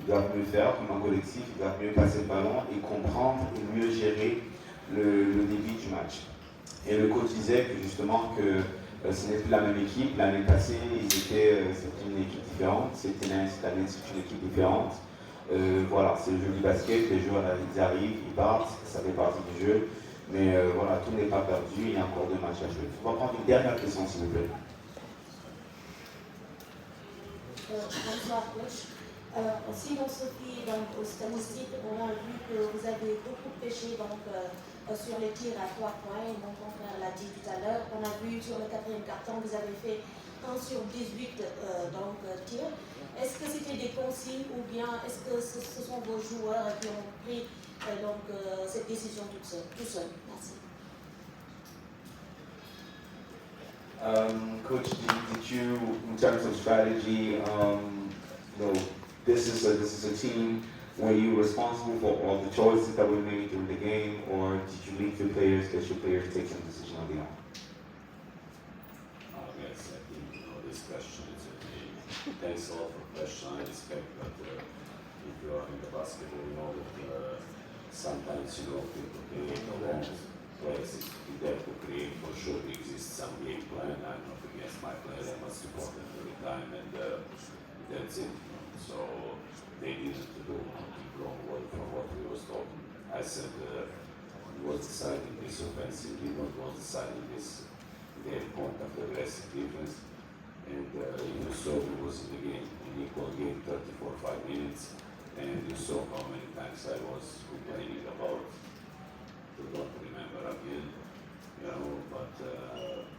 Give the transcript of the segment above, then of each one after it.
Ils doivent mieux faire comme un collectif, ils doivent mieux passer le ballon et comprendre et mieux gérer le début du match. Et le coach disait que justement que ce n'est plus la même équipe. L'année passée, c'était une équipe différente. Cette année, c'est une équipe différente. Voilà, c'est le jeu du basket. Les joueurs, ils arrivent, ils partent. Ça fait partie du jeu. Mais voilà, tout n'est pas perdu. Il y a encore 2 matchs à jouer. On va prendre une dernière question, s'il vous plaît. Bonsoir, coach. Si on se fie donc, aux statistiques, on a vu que vous avez beaucoup pêché donc, sur les tirs à 3 points. Mon confrère l'a dit tout à l'heure. On a vu sur le 4e quart-temps, vous avez fait 1 sur 18 tirs. Est-ce que c'était des consignes ou bien est-ce que ce sont vos joueurs qui ont pris cette décision tout seul? Merci. Coach, did you, in terms of strategy, this is a team. Were you responsible for all the choices that were made during the game, or did you leave your players, let your players take some decision on their own? Yes, I think this question is thanks a lot for the question. I respect that if you are in the basketball, you know that sometimes people create the wrong places. You have to create for sure. There exists some game plan. I'm not against my players. I must support them every time, and that's it. So they needed to do wrong way from what we was talking. I said he was deciding this offensive, he was deciding this game contact, aggressive defense, and you saw he was in the game, an equal game, 34-5 minutes, and you saw how many times I was complaining about, I don't remember again, but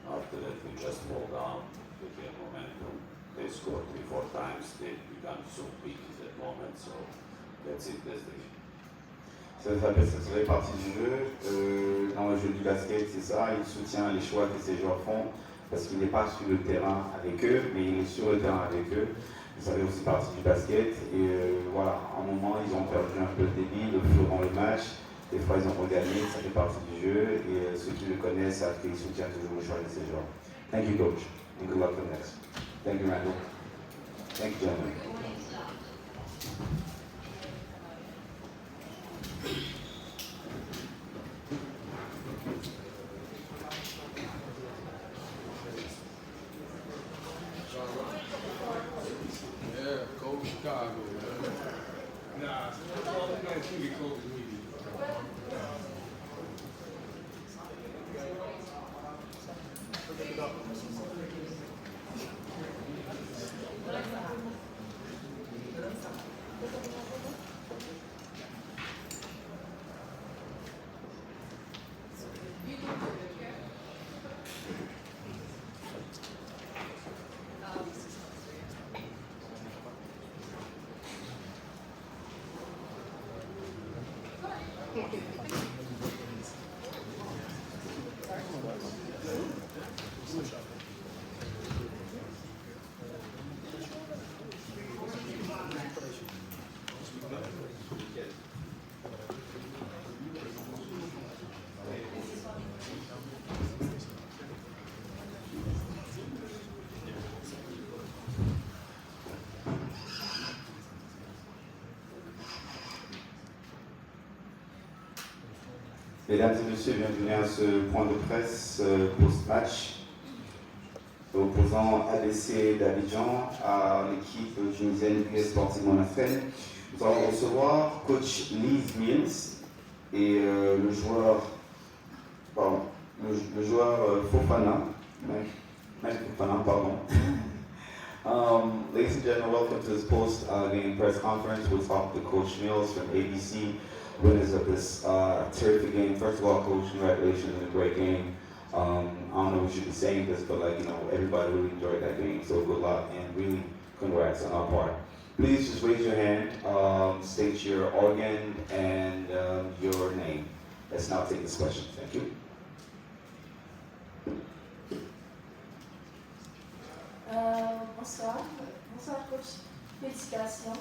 after that we just fall down, they get momentum, they scored 3-4 times, they become so big in that moment, so that's it, that's the game. Ça fait partie du jeu. Dans le jeu du basket, c'est ça, il soutient les choix que ces joueurs font, parce qu'il n'est pas sur le terrain avec eux, mais il est sur le terrain avec eux. Ça fait aussi partie du basket. Et voilà, à un moment, ils ont perdu un peu le débit, le flot dans le match. Des fois, ils ont regagné, ça fait partie du jeu. Et ceux qui le connaissent savent qu'il soutient toujours le choix de ces joueurs. Thank you, coach. And good luck for the next. Thank you, Randall. Thank you, gentlemen. Mesdames et messieurs, bienvenue à ce point de presse post-match opposant ABC d'Abidjan à l'équipe tunisienne US Monastir. Nous allons recevoir coach Liz Mills et le joueur Fofana, pardon. Ladies and gentlemen, welcome to this post-game press conference. We'll talk to Coach Mills from ABC, winners of this terrific game. First of all, Coach, congratulations on a great game. I don't know if we should be saying this, but everybody really enjoyed that game. So good luck and really congrats on our part. Please just raise your hand, state your organ and your name. Let's now take this question. Thank you. Bonsoir coach, félicitations.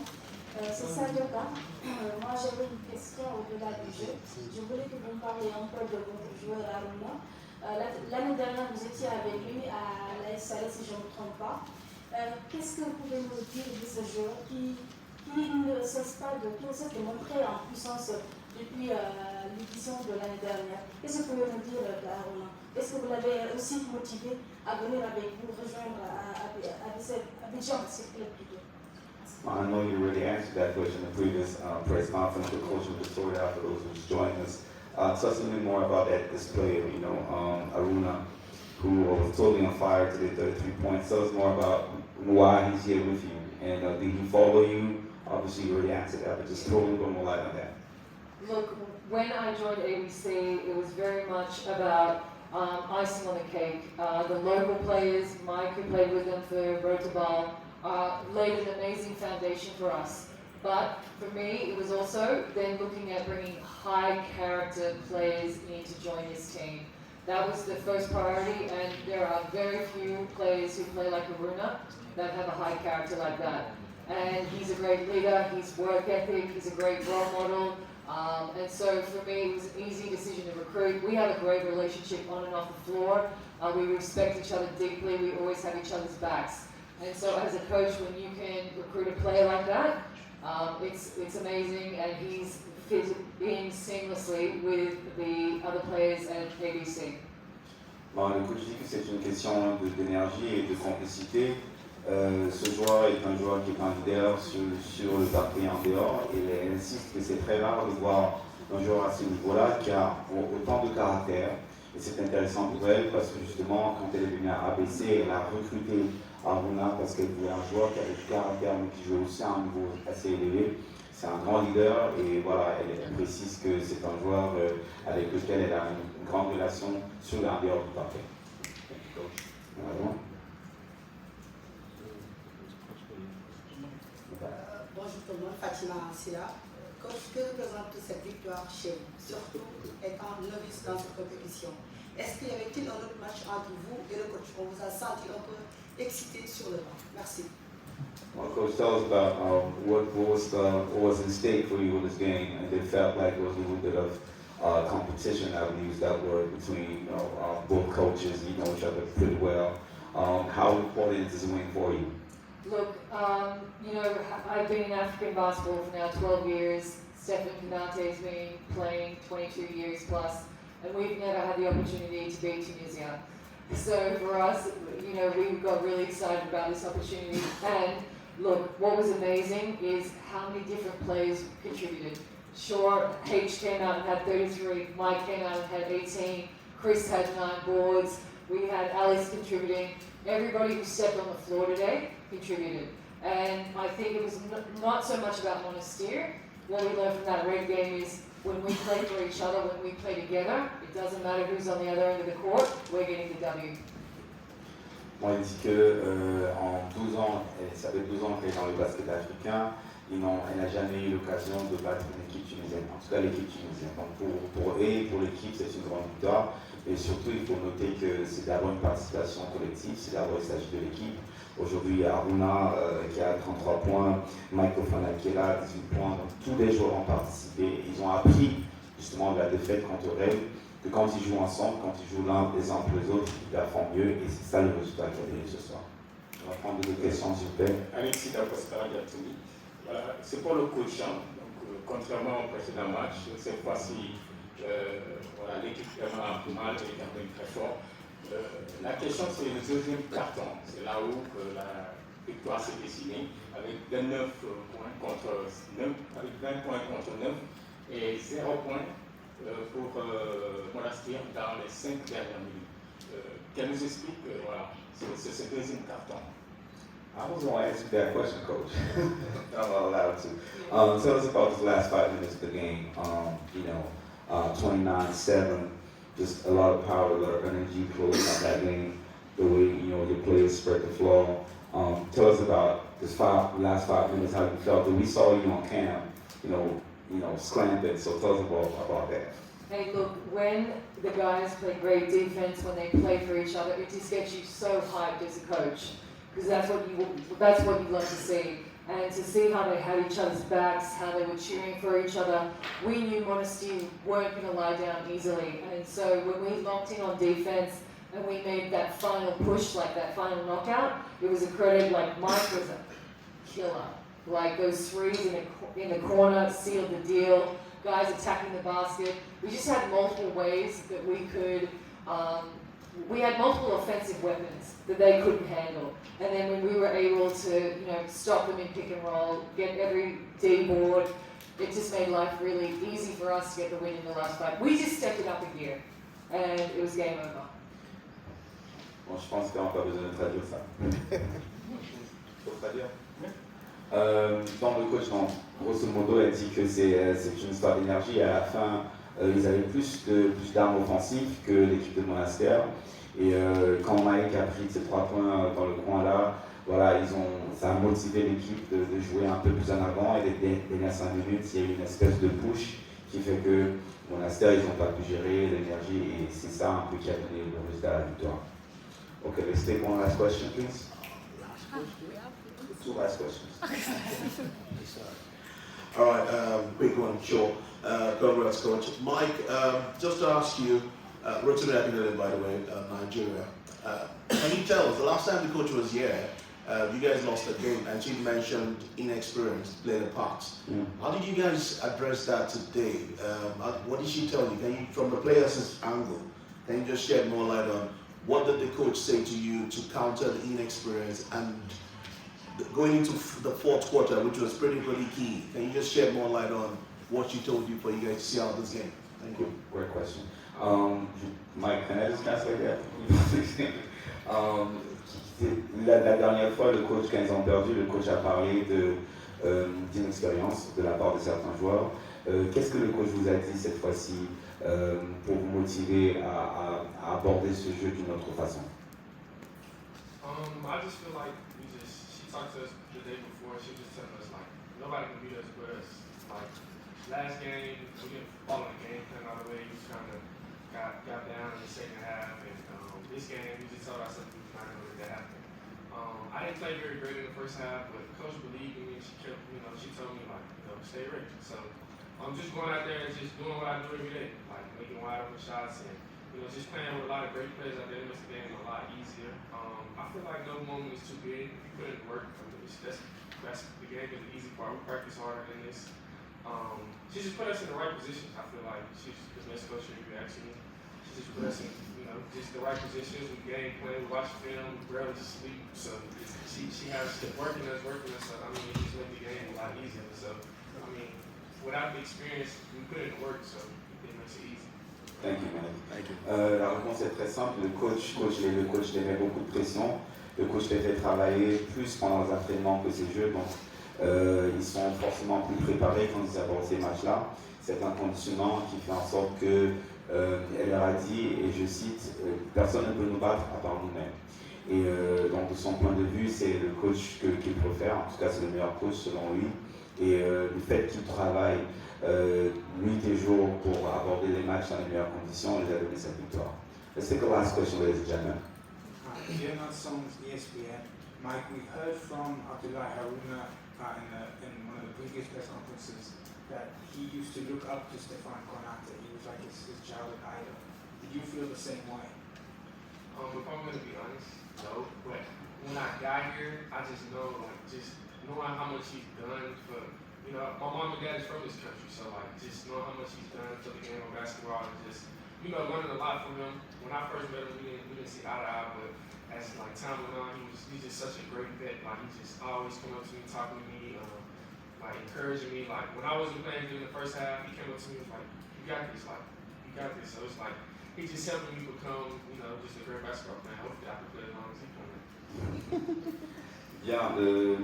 C'est Sadioka. Moi j'avais une question au-delà du jeu. Je voulais que vous me parliez un peu de votre joueur Aruna. L'année dernière vous étiez avec lui à la SAL si je ne me trompe pas. Qu'est-ce que vous pouvez nous dire de ce joueur qui qui ne cesse de montrer en puissance depuis l'édition de l'année dernière. Qu'est-ce que vous pouvez nous dire d'Aruna? Est-ce que vous l'avez aussi motivé à venir avec vous rejoindre à Abidjan, s'il vous plaît, plutôt? I know you already answered that question in the previous press conference, but Coach will just throw it out for those who's joining us. Tell us a little more about this player, Aruna, who was totally on fire today, 33 points. Tell us more about why he's here with you, and did he follow you? Obviously, you already answered that, but just throw a little more light on that. Look, when I joined ABC, it was very much about icing on the cake. The local players, Mike, who played with them for Road to BAL, laid an amazing foundation for us. But for me, it was also then looking at bringing high character players in to join this team. That was the first priority, and there are very few players who play like Aruna that have a high character like that. And he's a great leader, he's work ethic, he's a great role model. And so for me, it was an easy decision to recruit. We have a great relationship on and off the floor. We respect each other deeply, we always have each other's backs. And so as a coach, when you can recruit a player like that, it's amazing, and he's fit in seamlessly with the other players at ABC. Bon, le coach dit que c'est une question d'énergie et de complicité. Ce joueur est un joueur qui est un leader sur le parquet en dehors, et elle insiste que c'est très rare de voir un joueur à ce niveau-là qui a autant de caractère. Et c'est intéressant pour elle parce que justement, quand elle est venue à ABC, elle a recruté Aruna parce qu'elle voulait un joueur qui avait du caractère mais qui jouait aussi à un niveau assez élevé. C'est un grand leader, et voilà, elle précise que c'est un joueur avec lequel elle a une grande relation sur et en dehors du parquet. Bonjour tout le monde, Fatima Silla. Coach, que représente cette victoire chez vous, surtout étant novice dans cette compétition? Est-ce qu'il y avait-il un autre match entre vous et le coach? On vous a senti un peu excité sur le banc. Merci. Well, Coach, tell us about what was in stake for you in this game, and it felt like there was a little bit of competition, I would use that word, between both coaches. You know each other pretty well. How important is this win for you? Look, I've been in African basketball for now 12 years. Stephen Canate has been playing 22 years plus, and we've never had the opportunity to beat Tunisia. So for us, we got really excited about this opportunity. And look, what was amazing is how many different players contributed. Sure, H came out and had 33, Mike came out and had 18, Chris had 9 boards, we had Alice contributing. Everybody who stepped on the floor today contributed. And I think it was not so much about Monastir. What we learned from that red game is when we play for each other, when we play together, it doesn't matter who's on the other end of the court, we're getting the W. Bon, il dit que en 12 ans, ça fait 12 ans qu'elle est dans le basket africain, elle n'a jamais eu l'occasion de battre une équipe tunisienne, en tout cas l'équipe tunisienne. Donc pour l'équipe, c'est une grande victoire, et surtout il faut noter que c'est d'abord une participation collective, c'est d'abord il s'agit de l'équipe. Aujourd'hui, il y a Aruna qui a 33 points, Mike Ofana qui est là, 18 points, donc tous les joueurs ont participé. Ils ont appris justement de la défaite contre elle, que quand ils jouent ensemble, quand ils jouent l'un les uns pour les autres, ils performent mieux, et c'est ça le résultat qu'il y a eu ce soir. On va prendre deux questions s'il vous plaît. Alexis Dacosta-Diatoumi. Voilà, c'est pour le coach. Donc, contrairement au précédent match, cette fois-ci, l'équipe vraiment a pris mal et termine très fort. La question, c'est le deuxième carton. C'est là où la victoire s'est dessinée avec 29 points contre 9, avec 20 points contre 9 et 0 points pour Monastir dans les 5 dernières minutes. Qu'elle nous explique c'est ce deuxième carton. I was going to ask you that question, Coach. I'm not allowed to. Tell us about this last 5 minutes of the game. 29-7, just a lot of power, a lot of energy flowing out that game. The way your players spread the floor. Tell us about this last 5 minutes, how you felt. We saw you on cam, scrambling. So tell us about that. Hey, look, when the guys play great defense, when they play for each other, it just gets you so hyped as a coach, because that's what you love to see. And to see how they had each other's backs, how they were cheering for each other. We knew Monastir weren't going to lie down easily. And so when we locked in on defense and we made that final push, like that final knockout, it was a credit. Like Mike was a killer. Like those threes in the corner sealed the deal. Guys attacking the basket. We just had multiple ways that we could. We had multiple offensive weapons that they couldn't handle. And then when we were able to, stop them in pick and roll, get every D board, it just made life really easy for us to get the win in the last fight. We just stepped it up a gear, and it was game over. Bon, je pense qu'il n'y a pas besoin de traduire ça. Faut traduire? Dans le coach, grosso modo, a dit que c'est une histoire d'énergie. À la fin, ils avaient plus d'armes offensives que l'équipe de Monastir. Et quand Mike a pris ses 3 points dans le coin là, voilà, ça a motivé l'équipe de jouer un peu plus en avant. Et les dernières 5 minutes, il y a eu une espèce de push qui fait que Monastir, ils n'ont pas pu gérer l'énergie. Et c'est ça un peu qui a donné le résultat à la victoire. Okay, let's take one last question, please. 2 last questions. All right, quick one, sure. Congrats, Coach. Mike, just to ask you, Rotimi Akinele, by the way, Nigeria. Can you tell us, the last time the coach was here, you guys lost a game, and she mentioned inexperience played a part. How did you guys address that today? What did she tell you? From the players' angle, can you just shed more light on what did the coach say to you to counter the inexperience and going into the 4th quarter, which was pretty key? Can you just shed more light on what she told you for you guys to see out this game? Thank you. Great question. Mike, can I just translate that? La dernière fois, le coach, quand ils ont perdu, le coach a parlé d'inexpérience de la part de certains joueurs. Qu'est-ce que le coach vous a dit cette fois-ci pour vous motiver à aborder ce jeu d'une autre façon? I just feel like she talked to us the day before. She was just telling us like nobody can beat us but us. Like last game, we didn't follow the game plan all the way. We kind of got down in the second half, and this game we just told ourselves we were not going to let that happen. I didn't play very great in the first half, but coach believed in me. She kept, she told me like, stay ready. So I'm just going out there and just doing what I do every day, like making wide open shots and just playing with a lot of great players out there. It makes the game a lot easier. I feel like no moment is too big. If you put in work, that's the game is the easy part. We practice harder than this. She just put us in the right positions. I feel like she's the best coach if you ask me. She just put us in, just the right positions. We game plan, we watch film, we barely sleep. So she has working us. So I mean, it just makes the game a lot easier. So I mean, without the experience, we put in the work. So it makes it easy. Thank you, man. Thank you. La réponse est très simple. Le coach les met beaucoup de pression. Le coach les fait travailler plus pendant les entraînements que ces jeux. Donc, ils sont forcément plus préparés quand ils abordent ces matchs-là. C'est un conditionnement qui fait en sorte que elle leur a dit, et je cite, personne ne peut nous battre à part nous-mêmes. Et donc, de son point de vue, c'est le coach qu'il préfère. En tout cas, c'est le meilleur coach selon lui. Et le fait qu'il travaille nuit et jour pour aborder les matchs dans les meilleures conditions, les a donné cette victoire. Let's take a last question, ladies and gentlemen. Leonard Songs, ESPN. Mike, we heard from Abdullah Haruna in one of the previous press conferences that he used to look up to Stefan Konate. He was like his childhood idol. Did you feel the same way? If I'm going to be honest, no. But when I got here, I just know, just knowing how much he's done for, my mom and dad is from this country, so just knowing how much he's done for the game of basketball and just, learning a lot from him. When I first met him, we didn't see eye to eye, but as time went on, he's just such a great vet. He just always come up to me, talking to me, encouraging me. When I wasn't playing during the first half, he came up to me and was like, you got this, you got this. So it's he's just helping me become, just a great basketball player. Hopefully I can play as long as he can. Bien,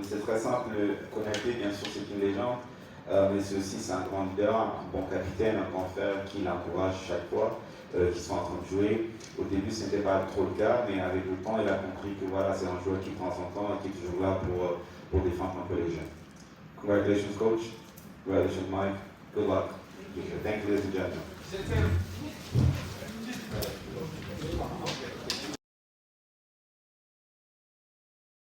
c'est très simple. Connecter, bien sûr, c'est une légende, mais c'est un grand leader, un bon capitaine, un grand frère qui l'encourage chaque fois qu'ils sont en train de jouer. Au début, ce n'était pas trop le cas, mais avec le temps, il a compris que voilà, c'est un joueur qui prend son temps et qui est toujours là pour défendre un peu les jeunes. Congratulations, coach. Congratulations, Mike. Good luck. Thank you, ladies and gentlemen.